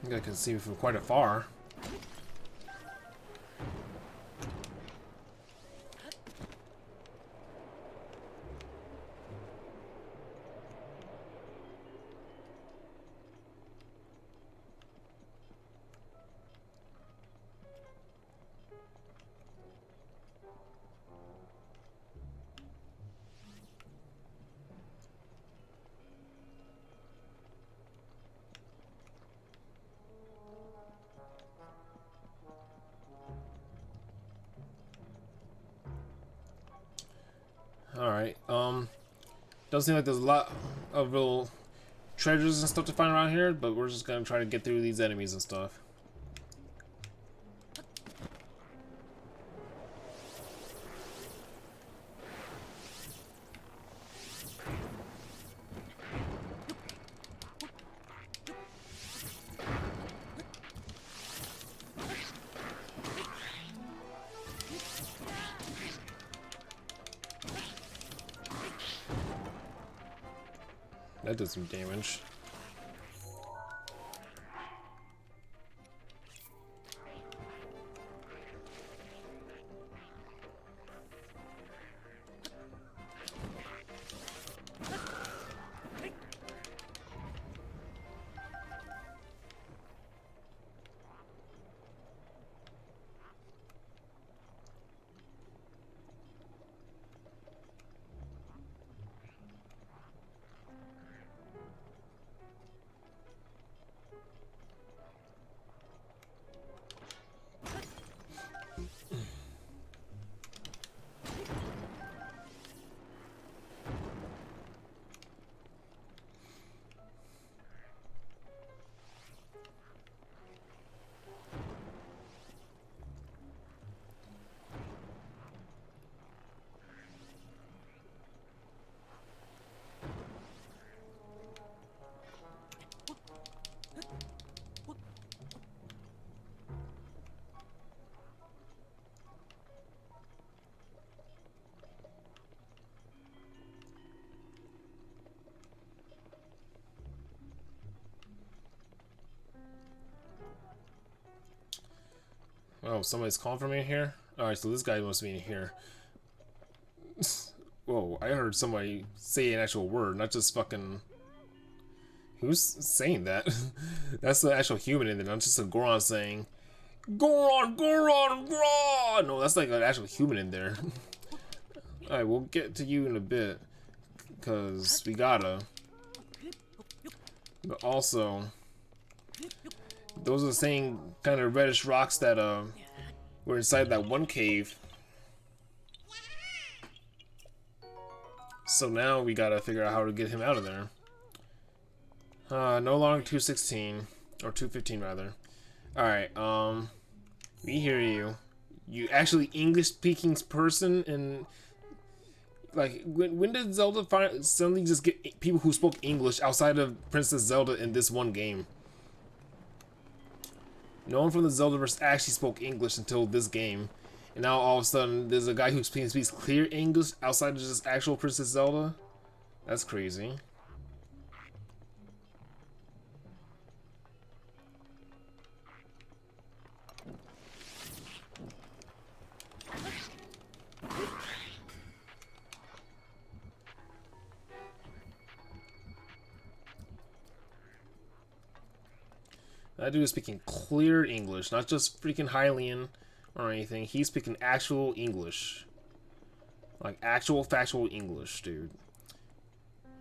think I can see me from quite afar. Alright, doesn't seem like there's a lot of little treasures and stuff to find around here, but we're just gonna try to get through these enemies and stuff. That did some damage. Oh, somebody's calling for me here? Alright, so this guy must be in here. Whoa, I heard somebody say an actual word, not just fucking... Who's saying that? That's the actual human in there, not just a Goron saying, Goron, Goron, Goron! No, that's like an actual human in there. Alright, we'll get to you in a bit, because we gotta. But also... Those are the same kind of reddish rocks that were inside that one cave. So now we gotta figure out how to get him out of there. No longer 216 or 215 rather. Alright, we hear you. You actually English speaking person, and like when did Zelda suddenly just get people who spoke English outside of Princess Zelda in this one game? No one from the Zeldaverse actually spoke English until this game, and now all of a sudden there's a guy who speaks clear English outside of just actual Princess Zelda. That's crazy. That dude is speaking clear English, not just freaking Hylian or anything. He's speaking actual English. Like actual factual English, dude.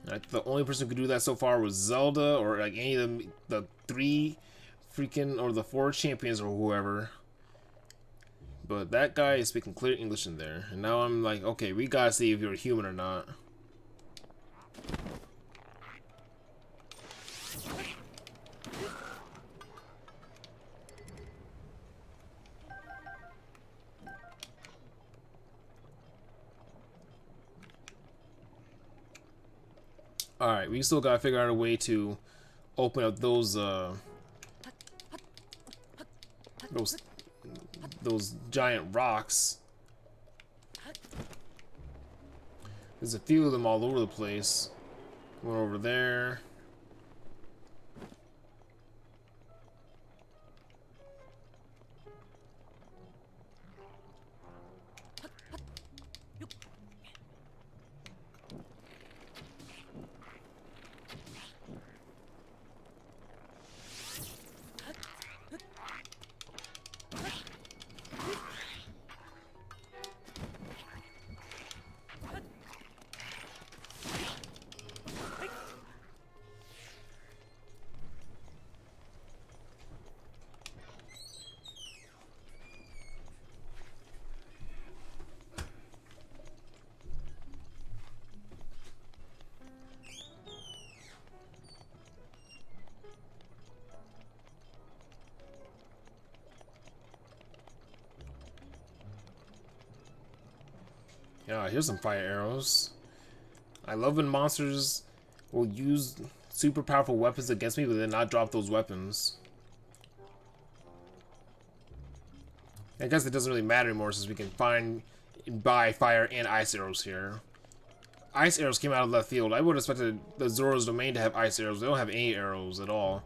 Like, the only person who could do that so far was Zelda, or like any of the three freaking, or the 4 champions or whoever. But that guy is speaking clear English in there. And now I'm like, okay, we gotta see if you're a human or not. Alright, we still gotta figure out a way to open up those giant rocks. There's a few of them all over the place. One over there. Yeah, here's some fire arrows. I love when monsters will use super powerful weapons against me, but then not drop those weapons. I guess it doesn't really matter anymore since we can find and buy fire and ice arrows here. Ice arrows came out of left field. I would have expected the Zora's Domain to have ice arrows. They don't have any arrows at all.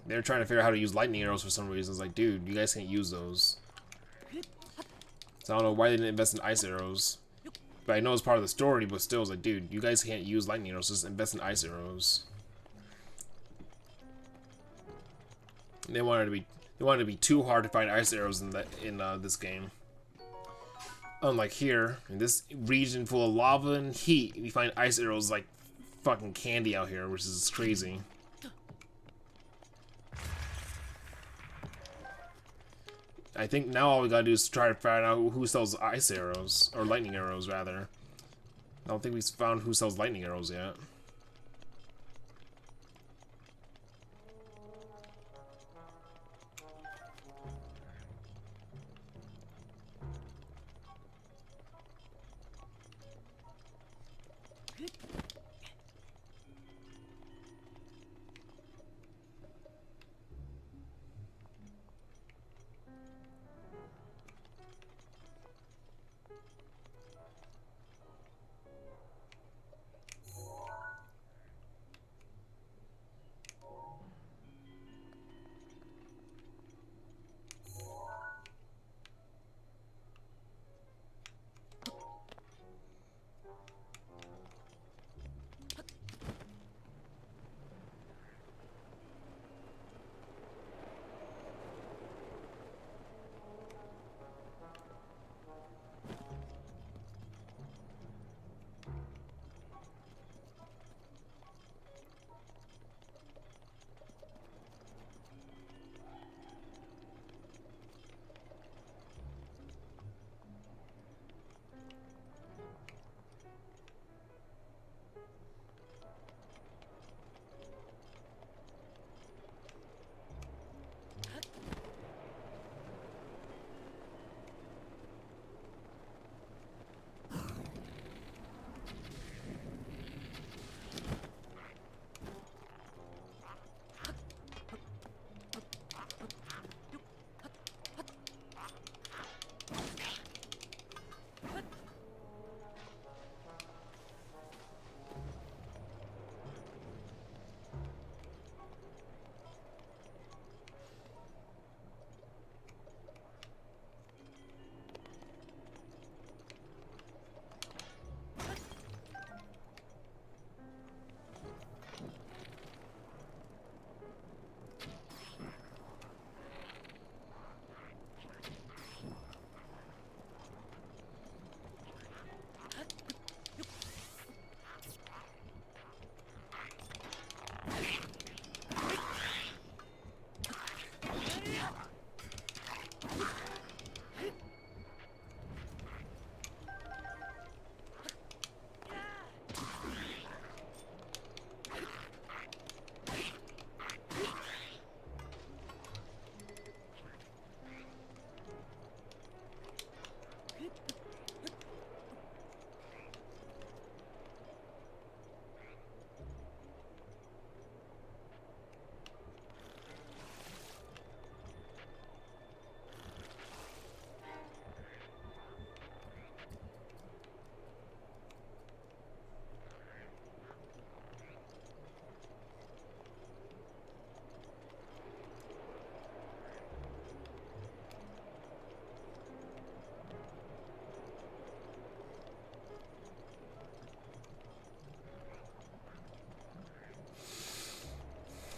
They're trying to figure out how to use lightning arrows for some reason. It's like, dude, you guys can't use those. So I don't know why they didn't invest in ice arrows. But I know it's part of the story, but still, it's like, dude, you guys can't use lightning arrows. Just invest in ice arrows. They wanted to be too hard to find ice arrows in this game. Unlike here, in this region full of lava and heat, we find ice arrows like fucking candy out here, which is crazy. I think now all we gotta do is try to find out who sells ice arrows, or lightning arrows rather. I don't think we've found who sells lightning arrows yet.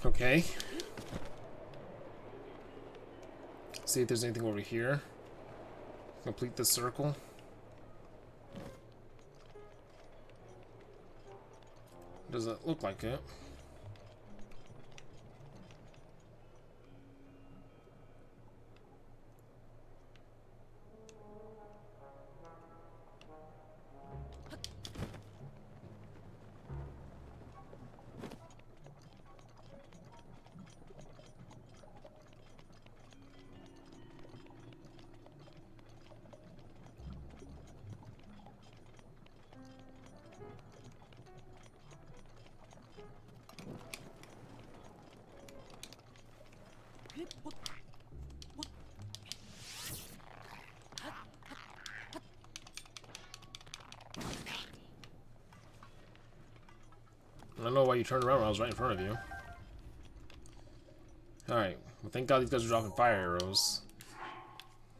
Okay. See if there's anything over here. Complete the circle. Doesn't look like it. I don't know why you turned around when I was right in front of you. Alright, well, thank God these guys are dropping fire arrows.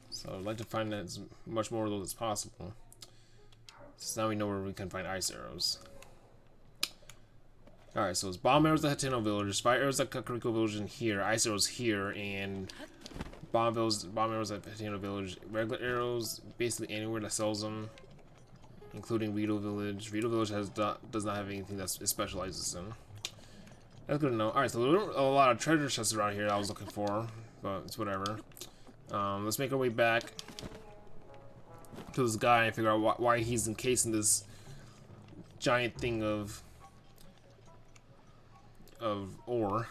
So I'd like to find as much more of those as possible. So now we know where we can find ice arrows. Alright, so it's bomb arrows at Hateno Village, fire arrows at Kakariko Village in here, ice arrows here, and bomb arrows at Hateno Village. Regular arrows, basically anywhere that sells them, including Rito Village. Rito Village does not have anything that it specializes in. That's good to know. Alright, so there are a lot of treasure chests around here that I was looking for, but it's whatever. Let's make our way back to this guy and figure out why he's encased in this giant thing of ore.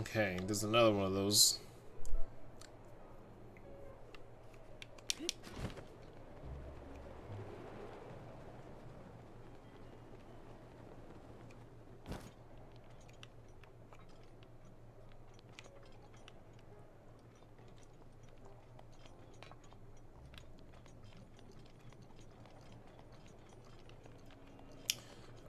Okay, there's another one of those.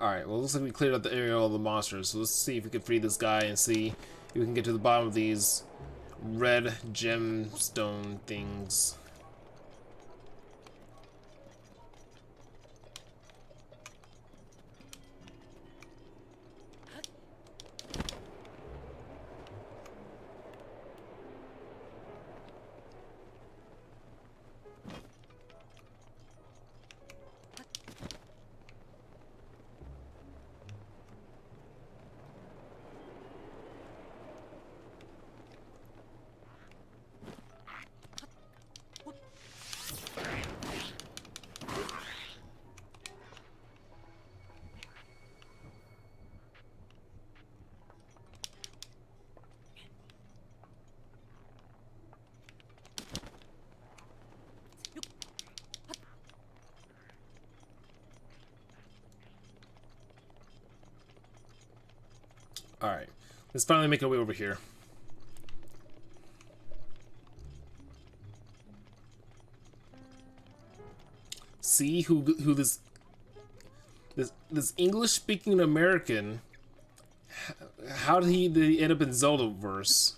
Alright, well, it looks like we cleared out the area of all the monsters, so let's see if we can free this guy and see if we can get to the bottom of these red gemstone things. Alright, let's finally make our way over here. See who this English speaking American, how did he end up in Zelda verse?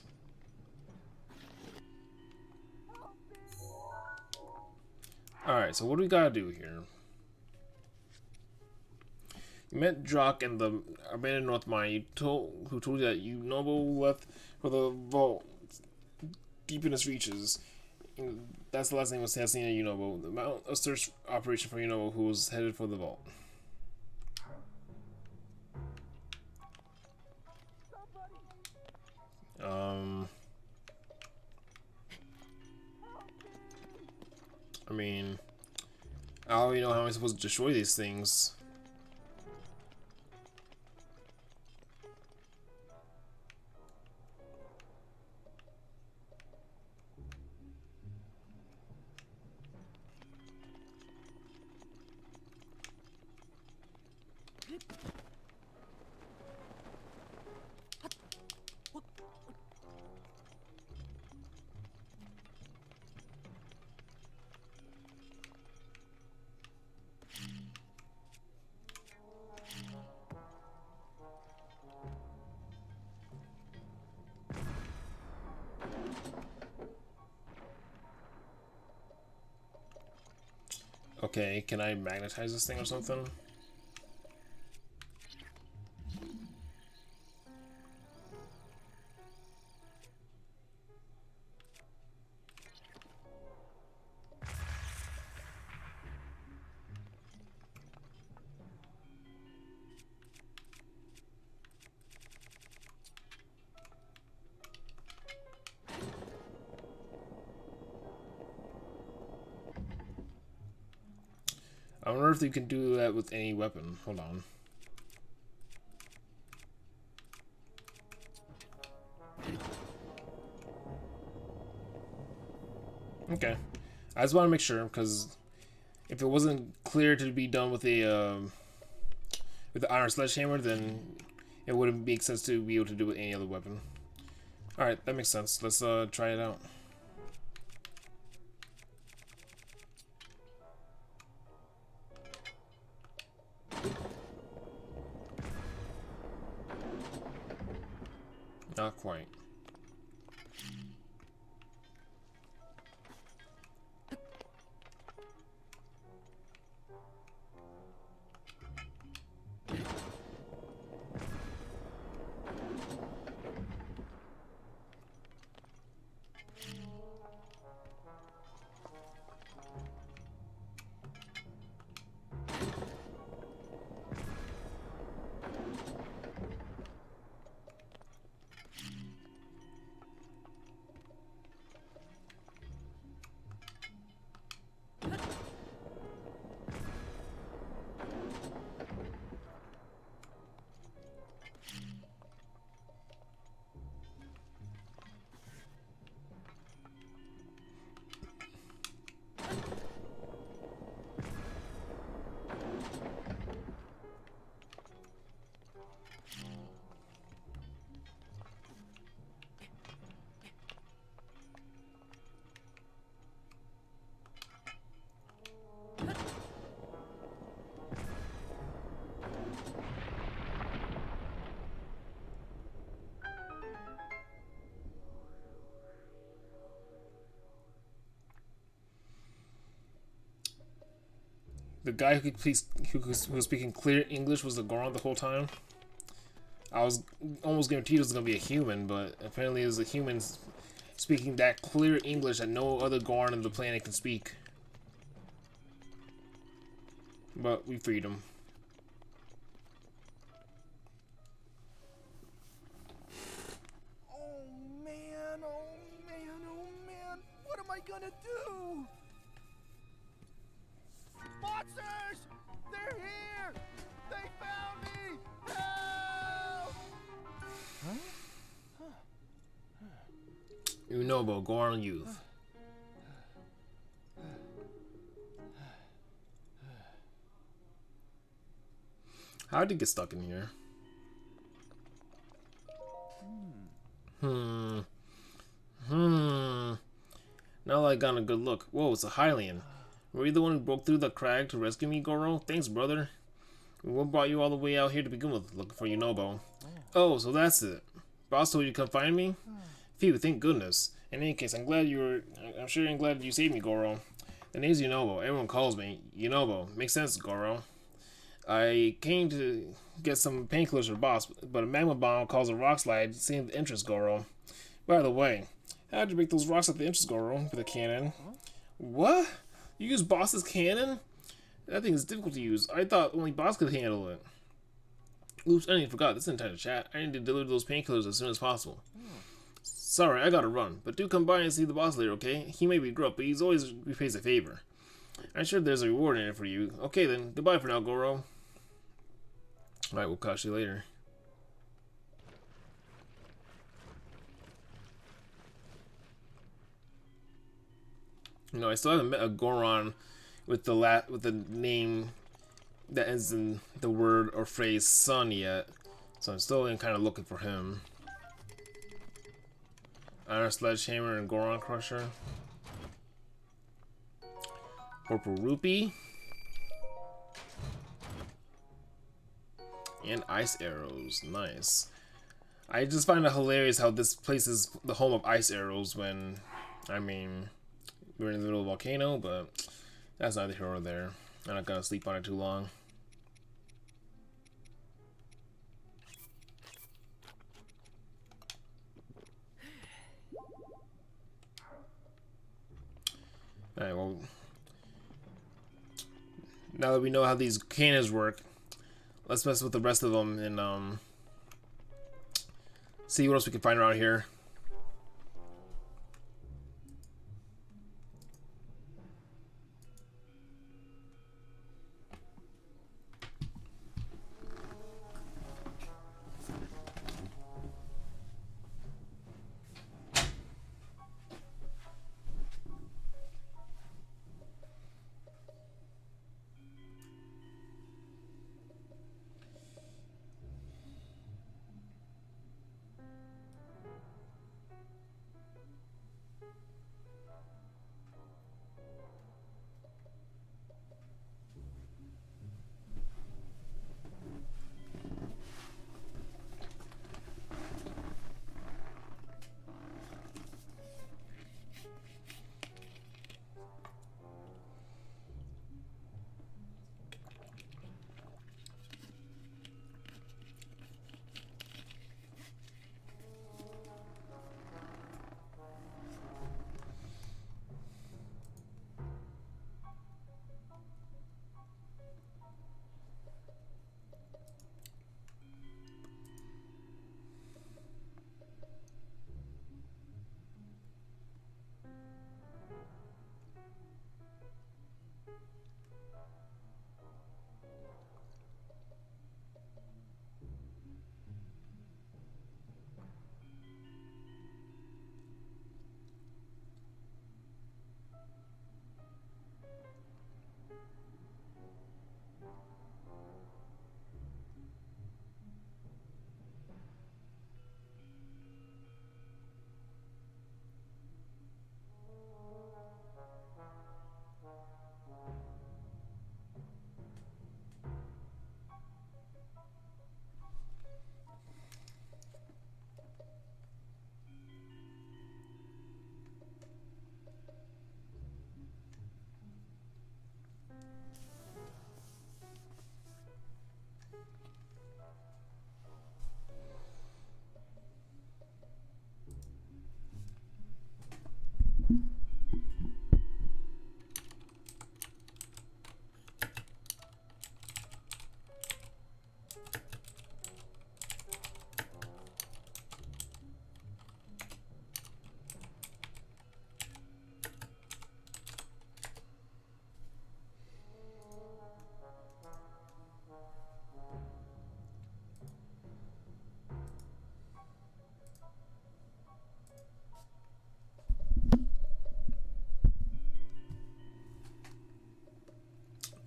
Alright, so what do we gotta do here? You met Daruk in the abandoned North Mine. Who told you that Yunobo left for the vault deep in its reaches. That's the last name was seen at Yunobo. The Mount a search operation for Yunobo, who was headed for the vault. I mean, I don't even know how I'm supposed to destroy these things. Okay, can I magnetize this thing or something? I wonder if you can do that with any weapon. Hold on. Okay. I just want to make sure, because if it wasn't clear to be done with the iron sledgehammer, then it wouldn't make sense to be able to do it with any other weapon. Alright, that makes sense. Let's try it out. Not quite. The guy who was speaking clear English was the Goron the whole time. I was almost guaranteed it was gonna be a human, but apparently it was a human speaking that clear English that no other Goron on the planet can speak. But we freed him. Oh man, oh man, oh man. What am I gonna do? Monsters! They're here! They found me! Help! Huh? Unobo, Goron youth. How did he get stuck in here? Now that I got a good look. Whoa, it's a Hylian. Were you the one who broke through the crag to rescue me, Goro? Thanks, brother. What brought you all the way out here to begin with, looking for Unobo? Oh, so that's it. Boss told you to come find me? Phew, thank goodness. In any case, I'm glad you saved me, Goro. The name's Unobo. Everyone calls me Unobo. Makes sense, Goro. I came to get some painkillers for boss, but a magma bomb caused a rock slide seeing the entrance, Goro. By the way, how'd you break those rocks at the entrance, Goro, with a cannon? What? You use boss's cannon? That thing is difficult to use. I thought only boss could handle it. Oops, I forgot. This entire chat. I need to deliver those painkillers as soon as possible. Sorry, I gotta run, but do come by and see the boss later, okay? He may be gruff, but he's always repays a favor. I'm sure there's a reward in it for you. Okay then, goodbye for now, Goro. Alright, we'll catch you later. You know, I still haven't met a Goron with the name that ends in the word or phrase son yet, so I'm still kind of looking for him. Iron Sledgehammer and Goron Crusher. Purple Rupee. And Ice Arrows. Nice. I just find it hilarious how this place is the home of Ice Arrows when, I mean, we're in the middle of a volcano, but that's neither here nor there. I'm not gonna sleep on it too long. Alright, well, now that we know how these cannons work, let's mess with the rest of them and see what else we can find around here.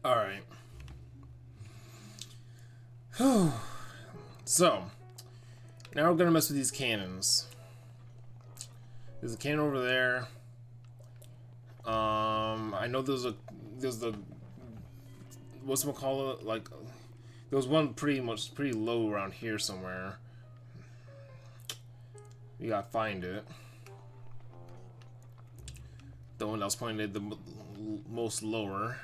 Alright. So, now we're gonna mess with these cannons. There's a cannon over there. I know there's the what's it called? Like, there was one pretty low around here somewhere. You gotta find it. The one that was pointed the most lower.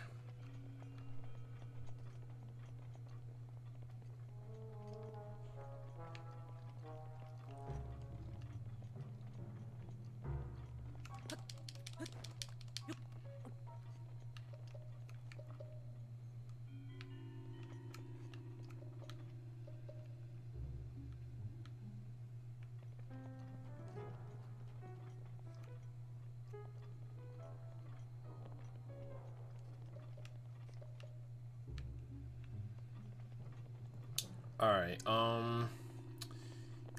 Alright,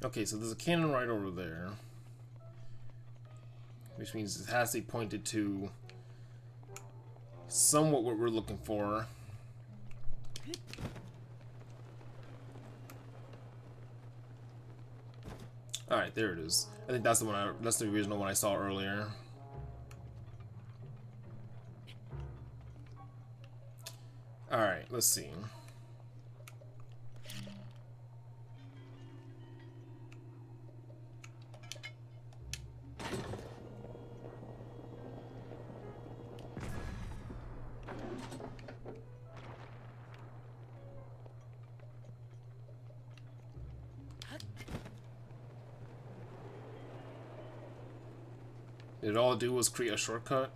okay, so there's a cannon right over there. Which means it has to be pointed to somewhat what we're looking for. Alright, there it is. I think that's the one that's the original one I saw earlier. Alright, let's see. Did all it do was create a shortcut?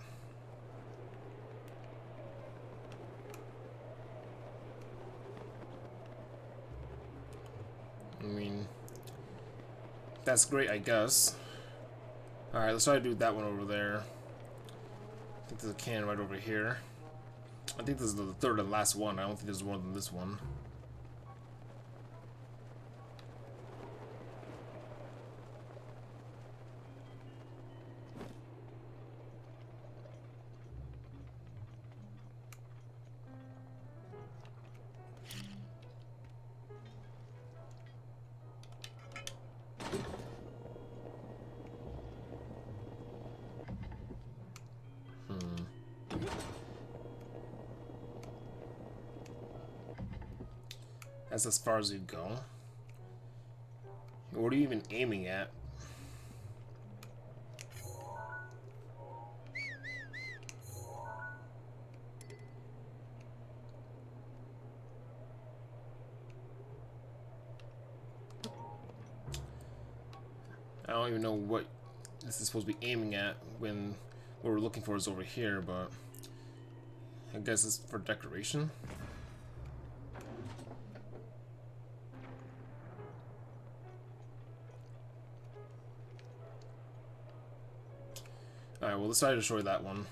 I mean, that's great, I guess. Alright, let's try to do that one over there. I think there's a cannon right over here. I think this is the third and last one. I don't think there's more than this one. That's as far as you go. What are you even aiming at? I don't even know what this is supposed to be aiming at when what we're looking for is over here, but I guess it's for decoration. Alright, well, let's try to destroy that one.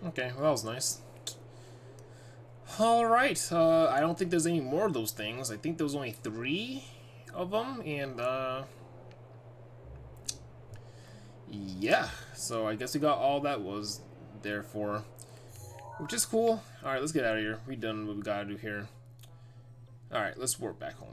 Okay, well, that was nice. Alright, I don't think there's any more of those things. I think there was only 3 of them, and, yeah. So I guess we got all that was there for, which is cool. Alright, let's get out of here. We done what we gotta do here. Alright, let's warp back home.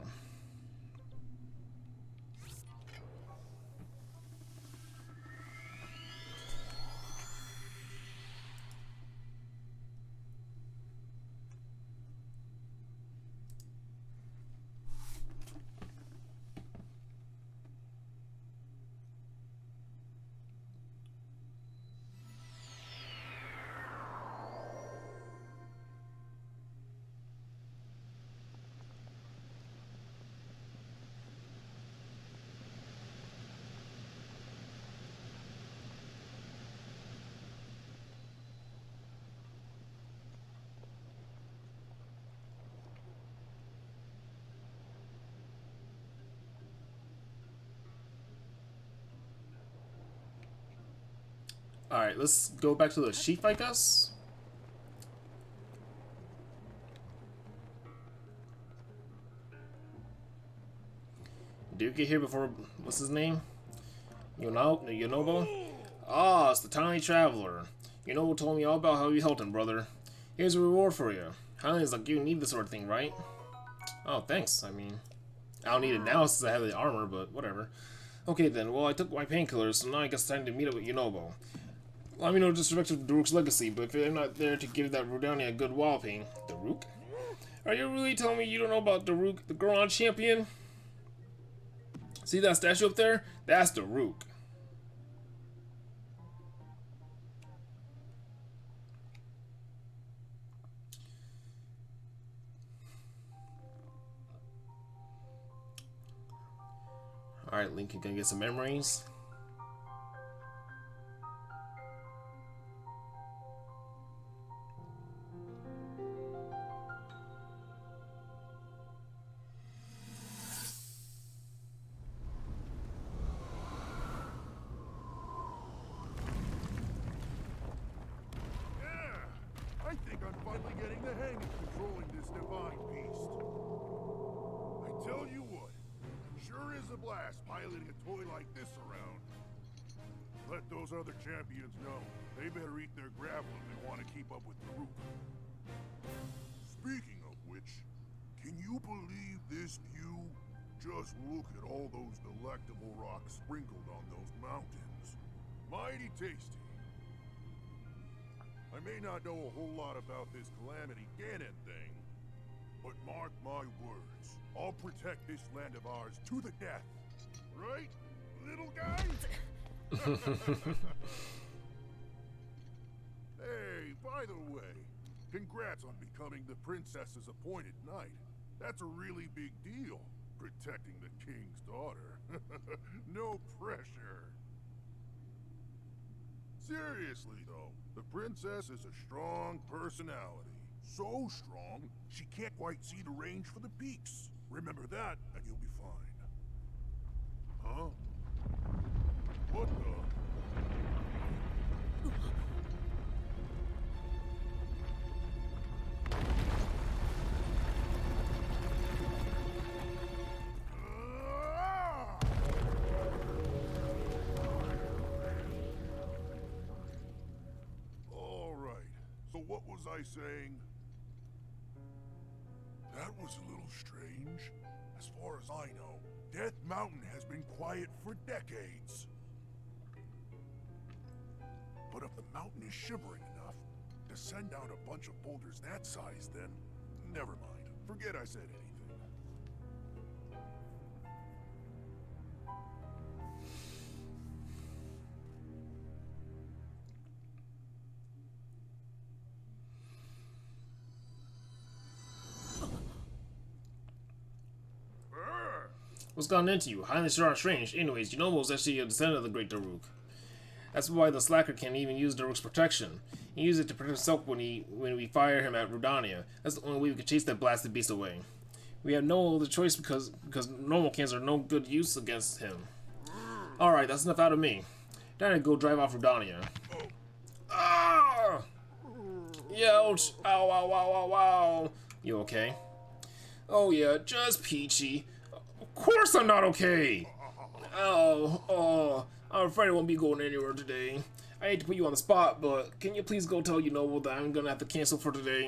Alright, let's go back to the sheep, I guess. Did you get here before, what's his name? Yonobo? Ah, it's the tiny traveler. Yonobo told me all about how you helped him, brother. Here's a reward for you. Highlands like you need this sort of thing, right? Oh, thanks. I mean, I don't need it now since I have the armor, but whatever. Okay then, well I took my painkillers, so now I guess it's time to meet up with Yonobo. Let me know disrespect of Daruk's legacy, but if I'm not there to give that Rodania a good walloping... Daruk? Are you really telling me you don't know about Daruk, the Goron champion? See that statue up there? That's Daruk. Alright, Link, you gonna get some memories? I think I'm finally getting the hang of controlling this divine beast. I tell you what, sure is a blast piloting a toy like this around. Let those other champions know. They better eat their gravel if they want to keep up with Daruk. Speaking of which, can you believe this view? Just look at all those delectable rocks sprinkled on those mountains. Mighty tasty. I may not know a whole lot about this Calamity Ganon thing, but mark my words, I'll protect this land of ours to the death. Right, little guy? Hey, by the way, congrats on becoming the princess's appointed knight. That's a really big deal, protecting the king's daughter. No pressure. Seriously, though, the princess is a strong personality. So strong, she can't quite see the range for the peaks. Remember that, and you'll be fine. Huh? What the? What was I saying? That was a little strange. As far as I know, Death Mountain has been quiet for decades. But if the mountain is shivering enough to send down a bunch of boulders that size, then never mind. Forget I said anything. What's gotten into you? Highlands sure are strange. Anyways, Yonobo's actually a descendant of the great Daruk. That's why the Slacker can even use Daruk's protection. He uses it to protect himself when we fire him at Rodania. That's the only way we can chase that blasted beast away. We have no other choice because normal cans are no good use against him. Alright, that's enough out of me. Now I go drive off Rodania. Ah! Ouch! Ow, ow, ow, ow, ow! You okay? Oh yeah, just peachy. Of course I'm not okay! Oh, I'm afraid I won't be going anywhere today. I hate to put you on the spot, but can you please go tell Noble that I'm gonna have to cancel for today?